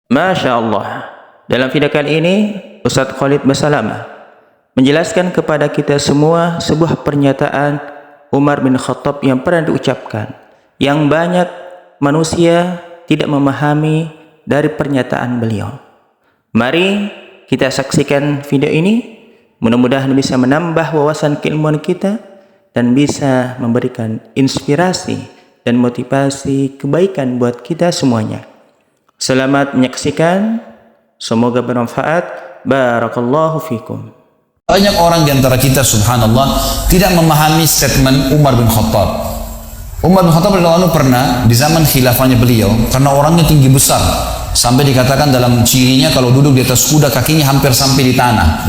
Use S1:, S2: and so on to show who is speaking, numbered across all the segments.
S1: Masya Allah. Dalam video kali ini, Ustadz Khalid Basalamah menjelaskan kepada kita semua sebuah pernyataan Umar bin Khattab yang pernah diucapkan, yang banyak manusia tidak memahami dari pernyataan beliau. Mari kita saksikan video ini. Mudah-mudahan bisa menambah wawasan keilmuan kita dan bisa memberikan inspirasi dan motivasi kebaikan buat kita semuanya. Selamat menyaksikan, semoga bermanfaat. Barakallahu fikum.
S2: Banyak orang di antara kita, subhanallah, tidak memahami statement Umar bin Khattab. Umar bin Khattab radhiyallahu anhu pernah di zaman khilafahnya beliau, karena orangnya tinggi besar, sampai dikatakan dalam cirinya kalau duduk di atas kuda kakinya hampir sampai di tanah.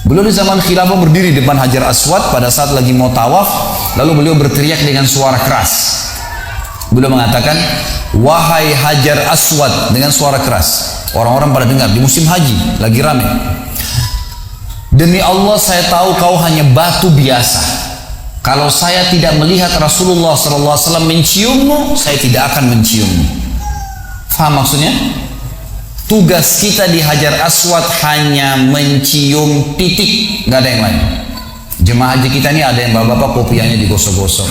S2: Beliau di zaman khilafah berdiri di depan Hajar Aswad pada saat lagi mau tawaf, lalu beliau berteriak dengan suara keras. Beliau mengatakan, "Wahai Hajar Aswad," dengan suara keras. Orang-orang pada dengar di musim haji, lagi ramai. "Demi Allah, saya tahu kau hanya batu biasa. Kalau saya tidak melihat Rasulullah SAW menciummu, saya tidak akan menciummu." Faham maksudnya? Tugas kita di Hajar Aswad hanya mencium titik, nggak ada yang lain. Jemaah haji kita ini ada yang bapak-bapak kopiannya digosok-gosok.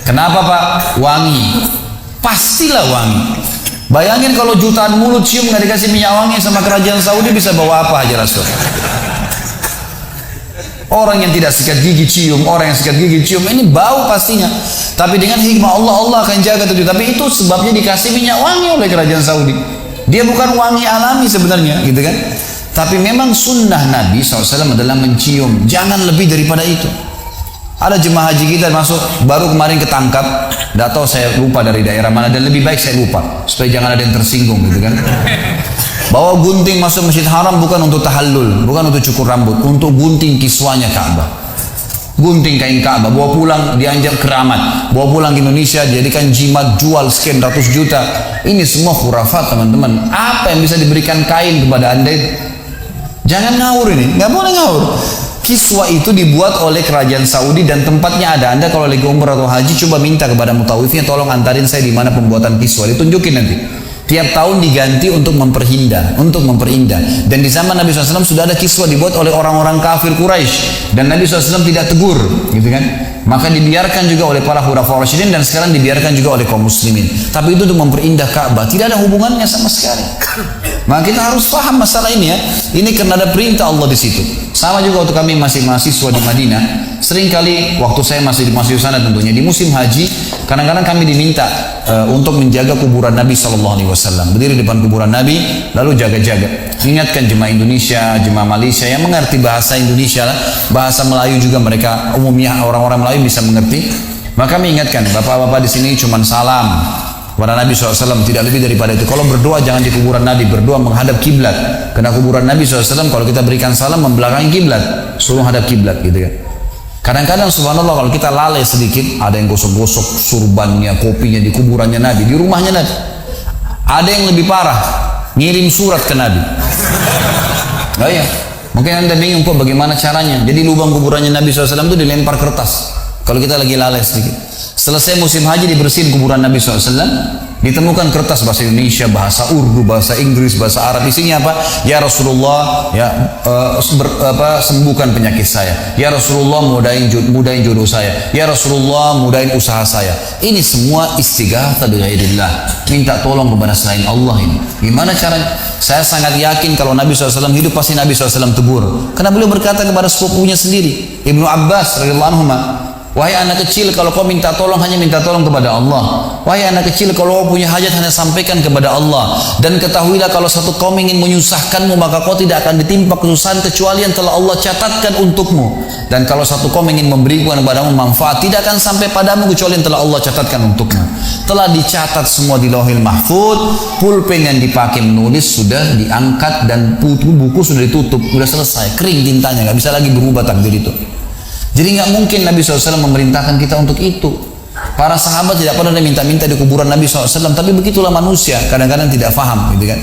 S2: Kenapa Pak? Wangi. Pastilah wangi. Bayangin kalau jutaan mulut cium nggak dikasih minyak wangi sama kerajaan Saudi, bisa bawa apa Hajar Aswad? Orang yang tidak sikat gigi cium, orang yang sikat gigi cium, ini bau pastinya. Tapi dengan hikmah Allah, Allah akan jaga itu. Tapi itu sebabnya dikasih minyak wangi oleh kerajaan Saudi. Dia bukan wangi alami sebenarnya, gitu kan? Tapi memang sunnah Nabi SAW adalah mencium. Jangan lebih daripada itu. Ada jemaah haji kita masuk, baru kemarin ketangkap, tidak tahu saya lupa dari daerah mana, dan lebih baik saya lupa, supaya jangan ada yang tersinggung, gitu kan? Bawa gunting masuk Masjid Haram bukan untuk tahallul, bukan untuk cukur rambut, untuk gunting kiswanya Ka'bah. Gunting kain Ka'bah, bawa pulang dianjak keramat, bawa pulang ke Indonesia, jadikan jimat, jual sekian ratus juta. Ini semua khurafat teman-teman. Apa yang bisa diberikan kain kepada anda itu? Jangan ngawur ini, nggak boleh ngawur. Kiswa itu dibuat oleh kerajaan Saudi dan tempatnya ada. Anda kalau lagi umrah atau haji, coba minta kepada mutawifnya, tolong antarin saya di mana pembuatan kiswa, ditunjukin nanti. Tiap tahun diganti untuk memperindah. Dan di zaman Nabi SAW sudah ada kiswa dibuat oleh orang-orang kafir Quraisy, dan Nabi SAW tidak tegur, gitu kan? Maka dibiarkan juga oleh para khulafaur rasyidin, dan sekarang dibiarkan juga oleh kaum muslimin. Tapi itu untuk memperindah Ka'bah, tidak ada hubungannya sama sekali. Maka kita harus paham masalah ini ya. Ini karena ada perintah Allah di situ. Sama juga waktu kami masih mahasiswa di Madinah, seringkali waktu saya masih di sana tentunya di musim haji, kadang-kadang kami diminta untuk menjaga kuburan Nabi SAW. Berdiri di depan kuburan Nabi, lalu jaga-jaga. Ingatkan jemaah Indonesia, jemaah Malaysia yang mengerti bahasa Indonesia, bahasa Melayu juga mereka umumnya orang-orang Melayu bisa mengerti. Maka kami ingatkan, bapak-bapak di sini cuma salam kepada Nabi SAW, tidak lebih daripada itu. Kalau berdoa jangan di kuburan Nabi, berdoa menghadap kiblat. Karena kuburan Nabi SAW kalau kita berikan salam membelakangi kiblat, suruh hadap kiblat, gitu kan. Kadang-kadang subhanallah kalau kita lalai sedikit, ada yang gosok-gosok surbannya, kopinya di kuburannya Nabi, di rumahnya Nabi. Ada yang lebih parah, ngirim surat ke Nabi. Oh iya, mungkin anda bingung kok bagaimana caranya. Jadi lubang kuburannya Nabi SAW itu dilempar kertas. Kalau kita lagi lalai sedikit, selesai musim haji dibersihin kuburan Nabi SAW, ditemukan kertas bahasa Indonesia, bahasa Urdu, bahasa Inggris, bahasa Arab. Isinya apa? Ya Rasulullah, ya sembuhkan penyakit saya. Ya Rasulullah, mudahin jodoh saya. Ya Rasulullah, mudahin usaha saya. Ini semua istighatsah bi ghairillah, minta tolong kepada selain Allah. Ini gimana caranya? Saya sangat yakin kalau Nabi SAW hidup pasti Nabi SAW tegur, karena beliau berkata kepada sepupunya sendiri, Ibnu Abbas radhiyallahu anhu, "Wahai anak kecil, kalau kau minta tolong hanya minta tolong kepada Allah. Wahai anak kecil, kalau kau punya hajat hanya sampaikan kepada Allah. Dan ketahuilah kalau satu kaum ingin menyusahkanmu, maka kau tidak akan ditimpa kesusahan kecuali yang telah Allah catatkan untukmu. Dan kalau satu kaum ingin memberikan kepadamu manfaat, tidak akan sampai padamu kecuali yang telah Allah catatkan untukmu." Telah dicatat semua di Lauhil Mahfuz, pulpen yang dipakai menulis sudah diangkat, dan buku sudah ditutup, sudah selesai, kering tintanya, nggak bisa lagi berubah takdir itu. Jadi nggak mungkin Nabi SAW memerintahkan kita untuk itu. Para sahabat tidak pernah minta-minta di kuburan Nabi SAW, tapi begitulah manusia, kadang-kadang tidak faham, gitu kan.